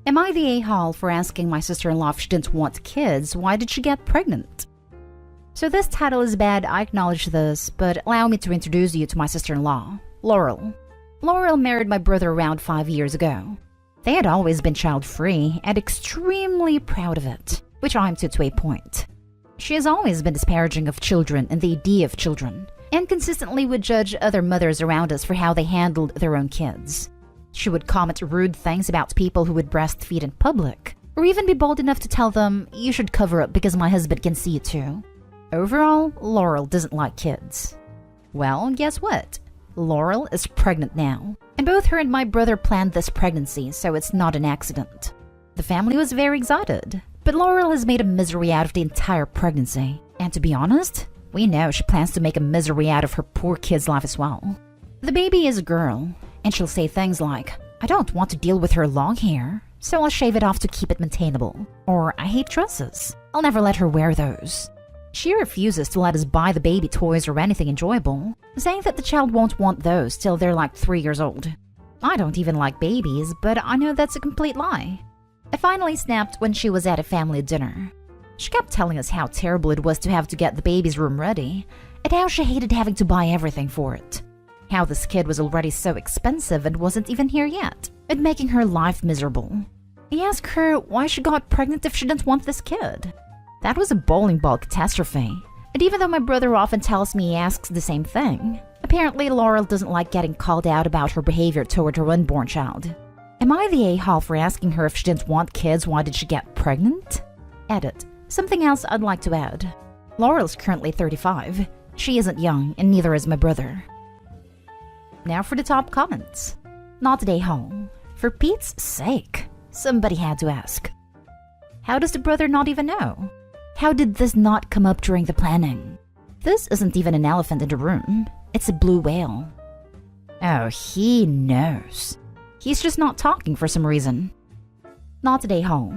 Am I the a-hole for asking my sister-in-law if she didn't want kids? Why did she get pregnant? So this title is bad, I acknowledge this, but allow me to introduce you to my sister-in-law, Laurel. Laurel married my brother around 5 years ago. They had always been child-free and extremely proud of it, which I'm to a point. She has always been disparaging of children and the idea of children, and consistently would judge other mothers around us for how they handled their own kids. She would comment rude things about people who would breastfeed in public, or even be bold enough to tell them, "You should cover up because my husband can see it too." Overall, Laurel doesn't like kids. Well, guess what? Laurel is pregnant now, and both her and my brother planned this pregnancy, so it's not an accident. The family was very excited, but Laurel has made a misery out of the entire pregnancy, and to be honest, we know she plans to make a misery out of her poor kid's life as well. The baby is a girl, and she'll say things like, "I don't want to deal with her long hair, so I'll shave it off to keep it maintainable," or "I hate dresses, I'll never let her wear those." She refuses to let us buy the baby toys or anything enjoyable, saying that the child won't want those till they're like 3 years old. I don't even like babies, but I know that's a complete lie. I finally snapped when she was at a family dinner. She kept telling us how terrible it was to have to get the baby's room ready, and how she hated having to buy everything for it. How this kid was already so expensive and wasn't even here yet, and making her life miserable. I asked her why she got pregnant if she didn't want this kid. That was a bowling ball catastrophe, and even though my brother often tells me he asks the same thing, apparently Laurel doesn't like getting called out about her behavior toward her unborn child. Am I the a-hole for asking her if she didn't want kids, why did she get pregnant? Edit. Something else I'd like to add. Laurel's currently 35. She isn't young, and neither is my brother. Now for the top comments. Not the a-hole. For Pete's sake, somebody had to ask. How does the brother not even know? How did this not come up during the planning? This isn't even an elephant in the room. It's a blue whale. Oh, he knows. He's just not talking for some reason. Not the a-hole.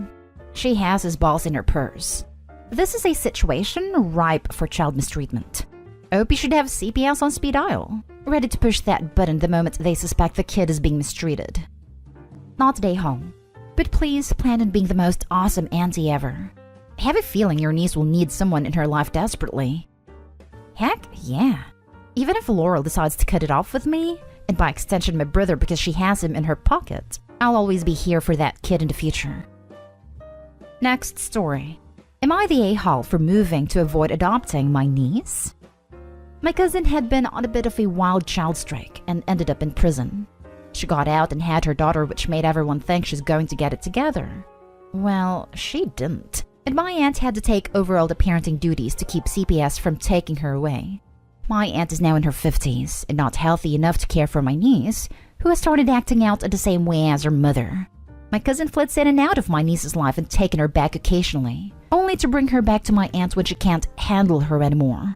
She has his balls in her purse. This is a situation ripe for child mistreatment. OP should have CPS on speed dial, ready to push that button the moment they suspect the kid is being mistreated. Not the a-hole. But please plan on being the most awesome auntie ever. I have a feeling your niece will need someone in her life desperately. Heck yeah. Even if Laurel decides to cut it off with me, and by extension my brother because she has him in her pocket, I'll always be here for that kid in the future. Next story. Am I the a-hole for moving to avoid adopting my niece? My cousin had been on a bit of a wild child strike and ended up in prison. She got out and had her daughter, which made everyone think she's going to get it together. Well, she didn't, and my aunt had to take over all the parenting duties to keep CPS from taking her away. My aunt is now in her 50s and not healthy enough to care for my niece, who has started acting out the same way as her mother. My cousin flits in and out of my niece's life and taken her back occasionally, only to bring her back to my aunt when she can't handle her anymore.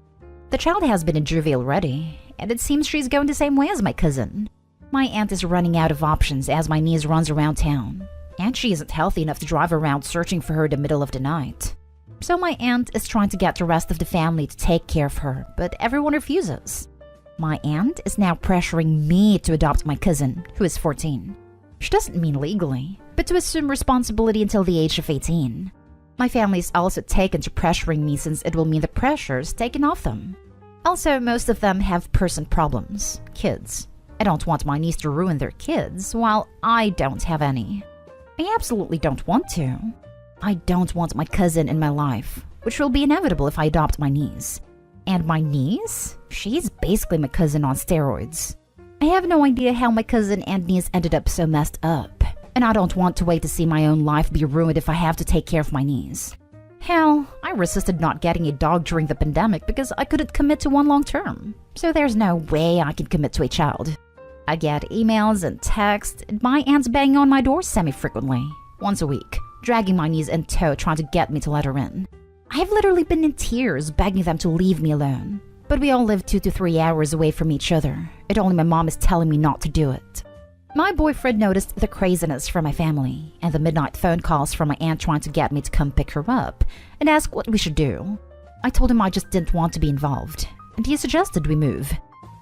The child has been in juvie already, and it seems she's going the same way as my cousin. My aunt is running out of options as my niece runs around town, and she isn't healthy enough to drive around searching for her in the middle of the night. So my aunt is trying to get the rest of the family to take care of her, but everyone refuses. My aunt is now pressuring me to adopt my cousin, who is 14. She doesn't mean legally, but to assume responsibility until the age of 18. My family is also taken to pressuring me since it will mean the pressure's taken off them. Also, most of them have person problems, kids. I don't want my niece to ruin their kids, while I don't have any. I absolutely don't want to. I don't want my cousin in my life, which will be inevitable if I adopt my niece. And my niece? She's basically my cousin on steroids. I have no idea how my cousin and niece ended up so messed up, and I don't want to wait to see my own life be ruined if I have to take care of my niece. Hell, I resisted not getting a dog during the pandemic because I couldn't commit to one long term, so there's no way I can commit to a child. I get emails and texts, and my aunt's banging on my door semi-frequently, once a week, dragging my niece in tow trying to get me to let her in. I've literally been in tears begging them to leave me alone, but we all live 2 to 3 hours away from each other, and only my mom is telling me not to do it. My boyfriend noticed the craziness from my family, and the midnight phone calls from my aunt trying to get me to come pick her up, and ask what we should do. I told him I just didn't want to be involved, and he suggested we move.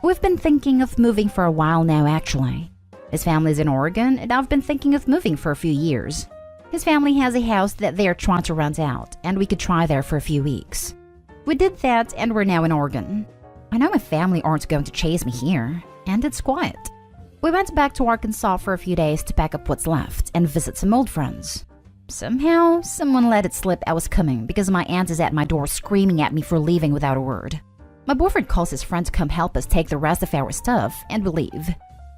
We've been thinking of moving for a while now, actually. His family's in Oregon, and I've been thinking of moving for a few years. His family has a house that they are trying to rent out, and we could try there for a few weeks. We did that, and we're now in Oregon. I know my family aren't going to chase me here, and it's quiet. We went back to Arkansas for a few days to pack up what's left and visit some old friends. Somehow, someone let it slip I was coming because my aunt is at my door screaming at me for leaving without a word. My boyfriend calls his friend to come help us take the rest of our stuff, and we leave.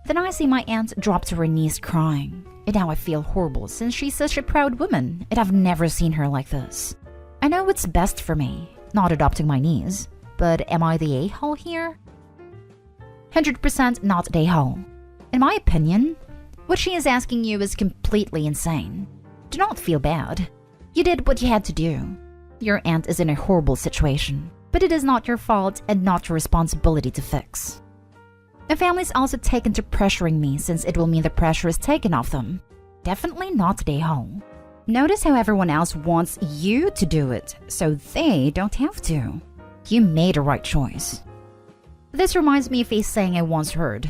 Then I see my aunt drop to her knees crying, and now I feel horrible since she's such a proud woman, and I've never seen her like this. I know what's best for me, not adopting my niece, but am I the a-hole here? 100% not the a-hole. In my opinion, what she is asking you is completely insane. Do not feel bad. You did what you had to do. Your aunt is in a horrible situation, but it is not your fault and not your responsibility to fix. My family's also taken to pressuring me since it will mean the pressure is taken off them. Definitely not the a-hole. Notice how everyone else wants you to do it, so they don't have to. You made a right choice. This reminds me of a saying I once heard.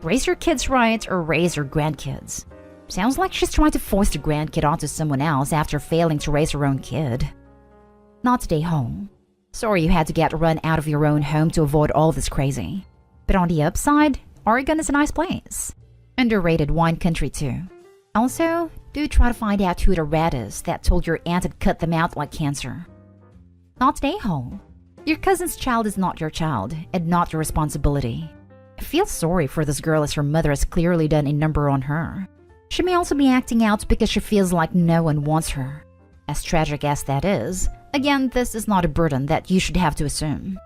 Raise your kids right or raise your grandkids. Sounds like she's trying to force the grandkid onto someone else after failing to raise her own kid. Not the a-hole. Sorry you had to get run out of your own home to avoid all this crazy. But on the upside, Oregon is a nice place. Underrated wine country too. Also, do try to find out who the rat is that told your aunt had cut them out like cancer. Not the a-hole. Your cousin's child is not your child, and not your responsibility. I feel sorry for this girl as her mother has clearly done a number on her. She may also be acting out because she feels like no one wants her. As tragic as that is, again, this is not a burden that you should have to assume.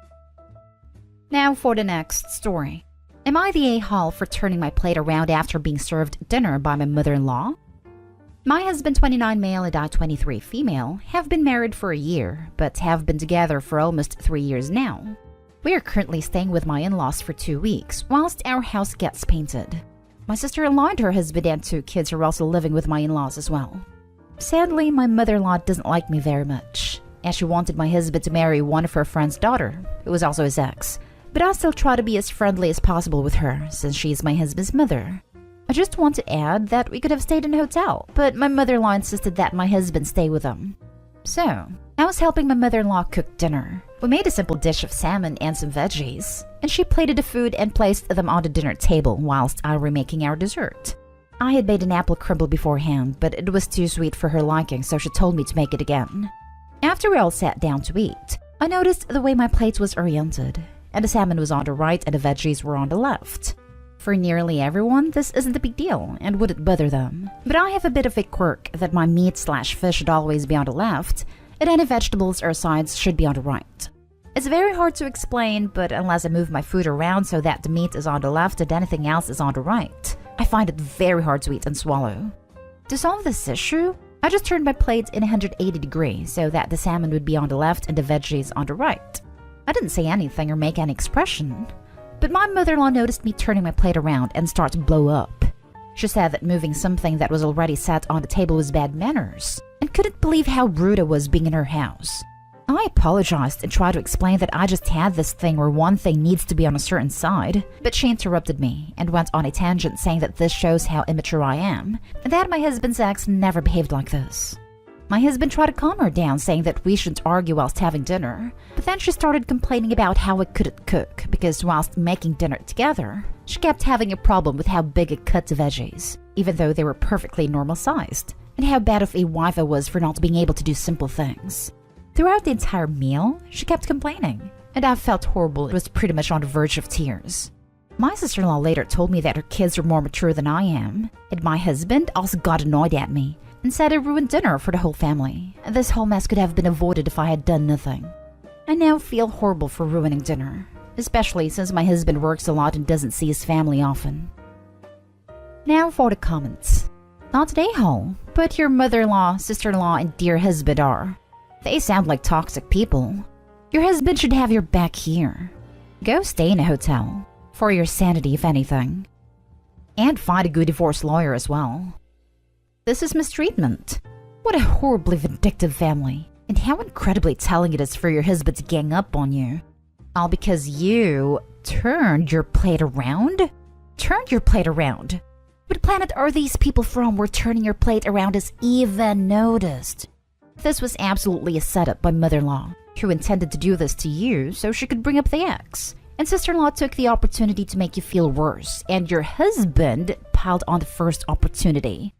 Now for the next story. Am I the a-hole for turning my plate around after being served dinner by my mother-in-law? My husband, 29 male, and I, 23 female, have been married for a year, but have been together for almost 3 years now. We are currently staying with my in-laws for 2 weeks, whilst our house gets painted. My sister-in-law and her husband and 2 kids are also living with my in-laws as well. Sadly, my mother-in-law doesn't like me very much, as she wanted my husband to marry one of her friend's daughter, who was also his ex. But I still try to be as friendly as possible with her, since she's my husband's mother. I just want to add that we could have stayed in a hotel, but my mother-in-law insisted that my husband stay with them. So, I was helping my mother-in-law cook dinner. We made a simple dish of salmon and some veggies, and she plated the food and placed them on the dinner table whilst I were making our dessert. I had made an apple crumble beforehand, but it was too sweet for her liking, so she told me to make it again. After we all sat down to eat, I noticed the way my plate was oriented, and the salmon was on the right and the veggies were on the left. For nearly everyone, this isn't a big deal and wouldn't bother them. But I have a bit of a quirk that my meat/fish should always be on the left, and any vegetables or sides should be on the right. It's very hard to explain, but unless I move my food around so that the meat is on the left and anything else is on the right, I find it very hard to eat and swallow. To solve this issue, I just turned my plate in 180 degrees so that the salmon would be on the left and the veggies on the right. I didn't say anything or make any expression, but my mother-in-law noticed me turning my plate around and start to blow up. She said that moving something that was already set on the table was bad manners, and couldn't believe how rude I was being in her house. I apologized and tried to explain that I just had this thing where one thing needs to be on a certain side, but she interrupted me and went on a tangent saying that this shows how immature I am, and that my husband's ex never behaved like this. My husband tried to calm her down, saying that we shouldn't argue whilst having dinner, but then she started complaining about how I couldn't cook, because whilst making dinner together, she kept having a problem with how big I cut the veggies, even though they were perfectly normal sized, and how bad of a wife I was for not being able to do simple things. Throughout the entire meal, she kept complaining, and I felt horrible and was pretty much on the verge of tears. My sister-in-law later told me that her kids are more mature than I am, and my husband also got annoyed at me and said I ruined dinner for the whole family, and this whole mess could have been avoided if I had done nothing. I now feel horrible for ruining dinner, especially since my husband works a lot and doesn't see his family often. Now for the comments. Not the a-hole, but your mother-in-law, sister-in-law, and dear husband are. They sound like toxic people. Your husband should have your back here. Go stay in a hotel, for your sanity if anything. And find a good divorce lawyer as well. This is mistreatment. What a horribly vindictive family, and how incredibly telling it is for your husband to gang up on you. All because you turned your plate around? Turned your plate around. What planet are these people from where turning your plate around is even noticed? This was absolutely a setup by mother-in-law, who intended to do this to you so she could bring up the ex. And sister-in-law took the opportunity to make you feel worse, and your husband piled on the first opportunity.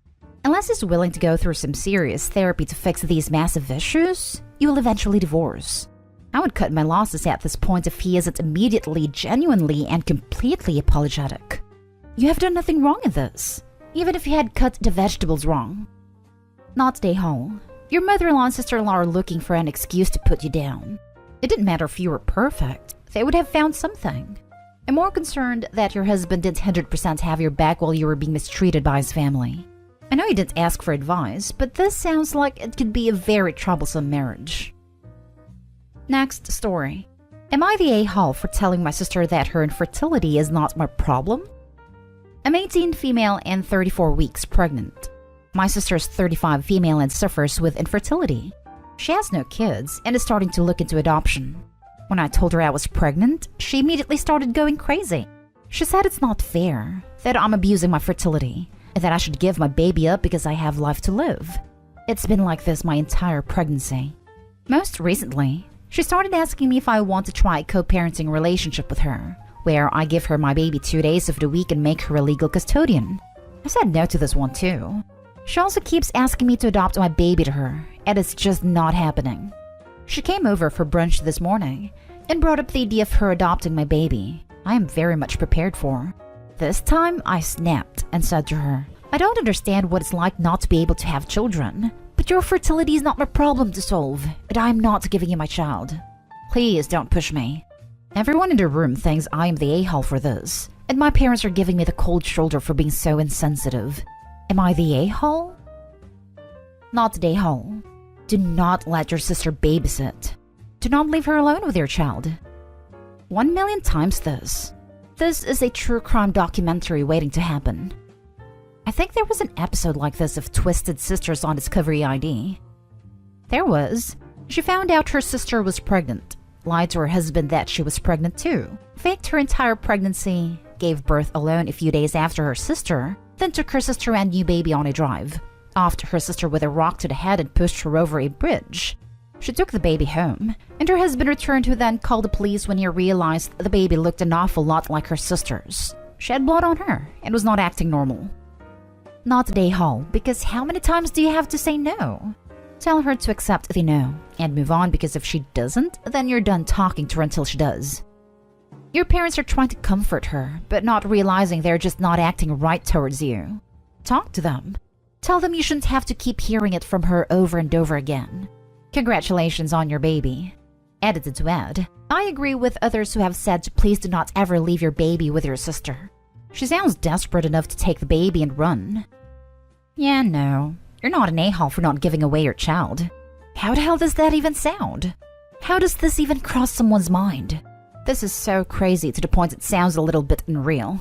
Unless he's willing to go through some serious therapy to fix these massive issues, you will eventually divorce. I would cut my losses at this point if he isn't immediately, genuinely, and completely apologetic. You have done nothing wrong in this, even if you had cut the vegetables wrong. Not stay home. Your mother-in-law and sister-in-law are looking for an excuse to put you down. It didn't matter if you were perfect. They would have found something. I'm more concerned that your husband didn't 100% have your back while you were being mistreated by his family. I know you didn't ask for advice, but this sounds like it could be a very troublesome marriage. Next story. Am I the a-hole for telling my sister that her infertility is not my problem? I'm 18 female and 34 weeks pregnant. My sister is 35 female and suffers with infertility. She has no kids and is starting to look into adoption. When I told her I was pregnant, she immediately started going crazy. She said it's not fair, that I'm abusing my fertility, and that I should give my baby up because I have life to live. It's been like this my entire pregnancy. Most recently, she started asking me if I want to try a co-parenting relationship with her, where I give her my baby 2 days of the week and make her a legal custodian. I said no to this one too. She also keeps asking me to adopt my baby to her, and it's just not happening. She came over for brunch this morning and brought up the idea of her adopting my baby. I am very much prepared for. This time, I snapped and said to her, I don't understand what it's like not to be able to have children, but your fertility is not my problem to solve, and I am not giving you my child. Please don't push me. Everyone in the room thinks I am the a-hole for this, and my parents are giving me the cold shoulder for being so insensitive. Am I the a-hole? Not the a-hole. Do not let your sister babysit. Do not leave her alone with your child. 1,000,000 times this. This is a true crime documentary waiting to happen. I think there was an episode like this of Twisted Sisters on Discovery ID. There was. She found out her sister was pregnant, lied to her husband that she was pregnant too, faked her entire pregnancy, gave birth alone a few days after her sister, then took her sister and new baby on a drive, offed her sister with a rock to the head and pushed her over a bridge. She took the baby home, and her husband returned, who then called the police when he realized the baby looked an awful lot like her sister's. She had blood on her and was not acting normal. Not the a-hole, because how many times do you have to say no? Tell her to accept the no and move on, because if she doesn't, then you're done talking to her until she does. Your parents are trying to comfort her, but not realizing they're just not acting right towards you. Talk to them. Tell them you shouldn't have to keep hearing it from her over and over again. Congratulations on your baby. Edited to add, I agree with others who have said to please do not ever leave your baby with your sister. She sounds desperate enough to take the baby and run. Yeah, no. You're not an a-hole for not giving away your child. How the hell does that even sound? How does this even cross someone's mind? This is so crazy to the point it sounds a little bit unreal.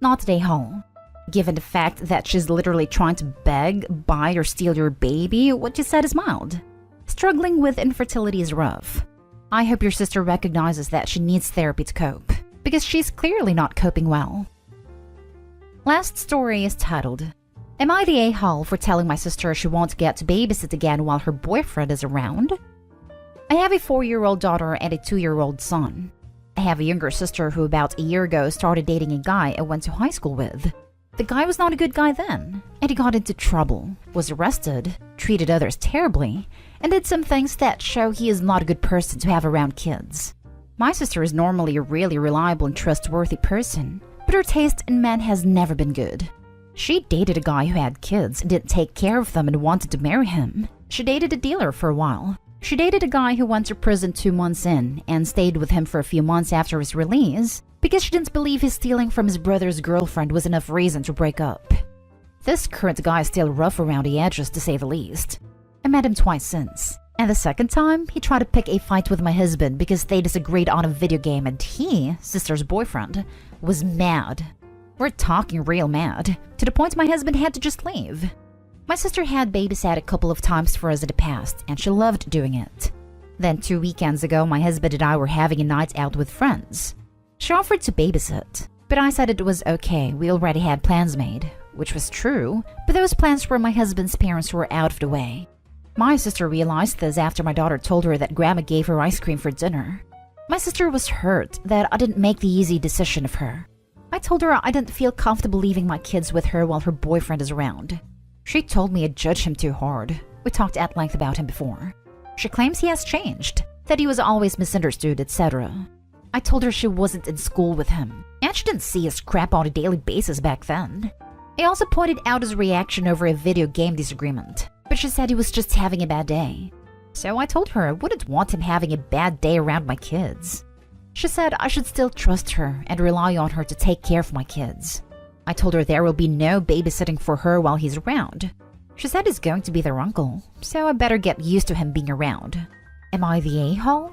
Not an a-hole. Given the fact that she's literally trying to beg, buy, or steal your baby, what you said is mild. Struggling with infertility is rough. I hope your sister recognizes that she needs therapy to cope, because she's clearly not coping well. Last story is titled, Am I the a-hole for telling my sister she won't get to babysit again while her boyfriend is around? I have a 4-year-old daughter and a 2-year-old son. I have a younger sister who about a year ago started dating a guy I went to high school with. The guy was not a good guy then, and he got into trouble, was arrested, treated others terribly, and did some things that show he is not a good person to have around kids. My sister is normally a really reliable and trustworthy person, but her taste in men has never been good. She dated a guy who had kids and didn't take care of them and wanted to marry him. She dated a dealer for a while. She dated a guy who went to prison 2 months in and stayed with him for a few months after his release because she didn't believe his stealing from his brother's girlfriend was enough reason to break up. This current guy is still rough around the edges, to say the least. I met him twice since, and the second time he tried to pick a fight with my husband because they disagreed on a video game, and he, sister's boyfriend, was mad. We're talking real mad, to the point my husband had to just leave. My sister had babysat a couple of times for us in the past, and she loved doing it. Then 2 weekends ago, my husband and I were having a night out with friends. She offered to babysit, But I said it was okay, we already had plans made, which was true, but those plans were my husband's parents were out of the way. My sister realized this after my daughter told her that grandma gave her ice cream for dinner. My sister was hurt that I didn't make the easy decision of her. I told her I didn't feel comfortable leaving my kids with her while her boyfriend is around. She told me I judged him too hard. We talked at length about him before. She claims he has changed, that he was always misunderstood, etc. I told her she wasn't in school with him, and she didn't see his crap on a daily basis back then. I also pointed out his reaction over a video game disagreement, but she said he was just having a bad day. So I told her I wouldn't want him having a bad day around my kids. She said I should still trust her and rely on her to take care of my kids. I told her there will be no babysitting for her while he's around. She said he's going to be their uncle, so I better get used to him being around. Am I the a-hole?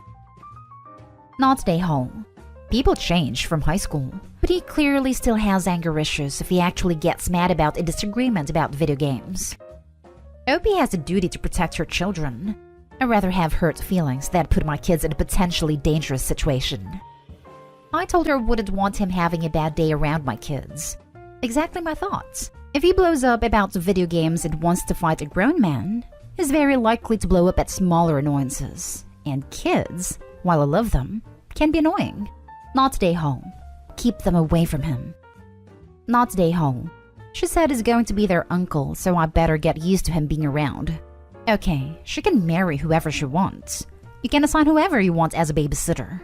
Not the a-hole. People change from high school, but he clearly still has anger issues if he actually gets mad about a disagreement about video games. Opie has a duty to protect her children. I'd rather have hurt feelings than put my kids in a potentially dangerous situation. I told her I wouldn't want him having a bad day around my kids. Exactly my thoughts. If he blows up about video games and wants to fight a grown man, he's very likely to blow up at smaller annoyances. And kids, while I love them, can be annoying. Not stay home. Keep them away from him. Not stay home. She said he's going to be their uncle, so I better get used to him being around. Okay, she can marry whoever she wants. You can assign whoever you want as a babysitter.